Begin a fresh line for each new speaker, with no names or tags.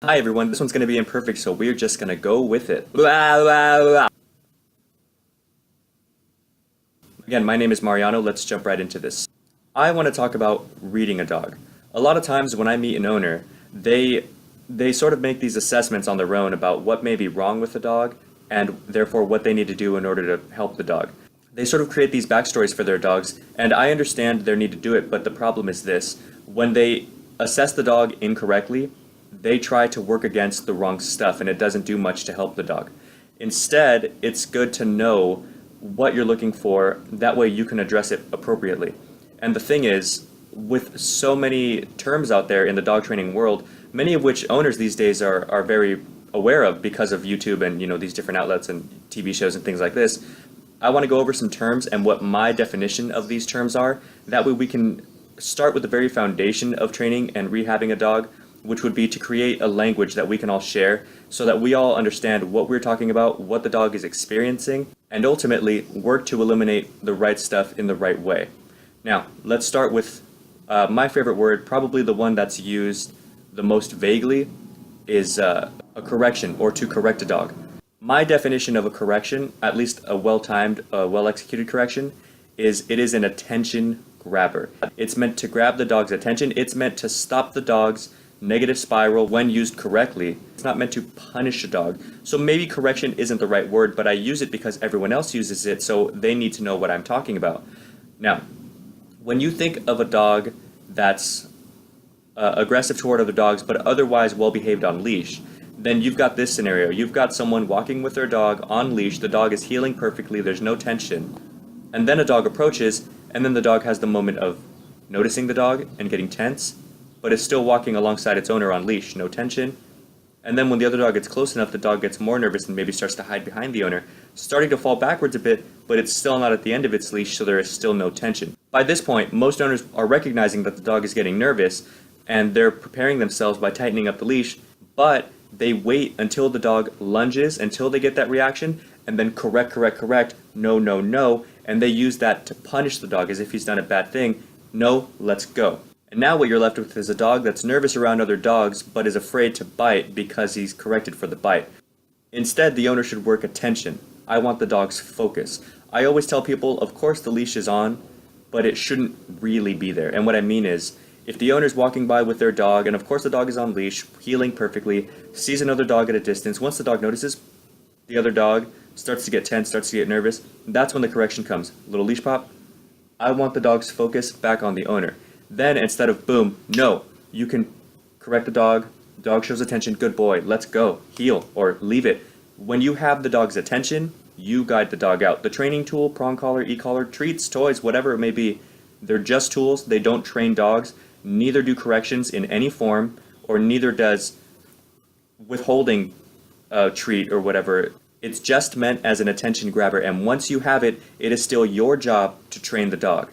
Hi everyone, this one's going to be imperfect, so we're just going to go with it. Blah, blah, blah. Again, my name is Mariano, let's jump right into this. I want to talk about reading a dog. A lot of times when I meet an owner, they sort of make these assessments on their own about what may be wrong with the dog, and therefore what they need to do in order to help the dog. They sort of create these backstories for their dogs, and I understand their need to do it, but the problem is this. When they assess the dog incorrectly, they try to work against the wrong stuff, and it doesn't do much to help the dog. Instead, it's good to know what you're looking for, that way you can address it appropriately. And the thing is, with so many terms out there in the dog training world, many of which owners these days are very aware of because of YouTube and these different outlets and TV shows and things like this, I want to go over some terms and what my definition of these terms are. That way we can start with the very foundation of training and rehabbing a dog, which would be to create a language that we can all share so that we all understand what we're talking about, what the dog is experiencing, and ultimately work to eliminate the right stuff in the right way. Now, let's start with my favorite word, probably the one that's used the most vaguely, is a correction, or to correct a dog. My definition of a correction, at least a well-timed, well-executed correction, is it is an attention grabber. It's meant to grab the dog's attention. It's meant to stop the dog's negative spiral when used correctly. It's not meant to punish a dog. So maybe correction isn't the right word, but I use it because everyone else uses it, so they need to know what I'm talking about. Now, when you think of a dog that's aggressive toward other dogs, but otherwise well-behaved on leash, then you've got this scenario. You've got someone walking with their dog on leash, the dog is heeling perfectly, there's no tension, and then a dog approaches, and then the dog has the moment of noticing the dog and getting tense, but it's still walking alongside its owner on leash, no tension. And then when the other dog gets close enough, the dog gets more nervous and maybe starts to hide behind the owner, starting to fall backwards a bit, but it's still not at the end of its leash, so there is still no tension. By this point, most owners are recognizing that the dog is getting nervous, and they're preparing themselves by tightening up the leash, but they wait until the dog lunges, until they get that reaction, and then correct, no, no, no, and they use that to punish the dog as if he's done a bad thing. No, let's go. And now what you're left with is a dog that's nervous around other dogs, but is afraid to bite because he's corrected for the bite. Instead, the owner should work attention. I want the dog's focus. I always tell people, of course the leash is on, but it shouldn't really be there. And what I mean is, if the owner's walking by with their dog, and of course the dog is on leash, heeling perfectly, sees another dog at a distance, once the dog notices the other dog starts to get tense, starts to get nervous, that's when the correction comes. Little leash pop. I want the dog's focus back on the owner. Then instead of boom, no, you can correct the dog shows attention, good boy, let's go, heel, or leave it. When you have the dog's attention, you guide the dog out. The training tool, prong collar, e-collar, treats, toys, whatever it may be, they're just tools, they don't train dogs, neither do corrections in any form, or neither does withholding a treat or whatever. It's just meant as an attention grabber, and once you have it, it is still your job to train the dog.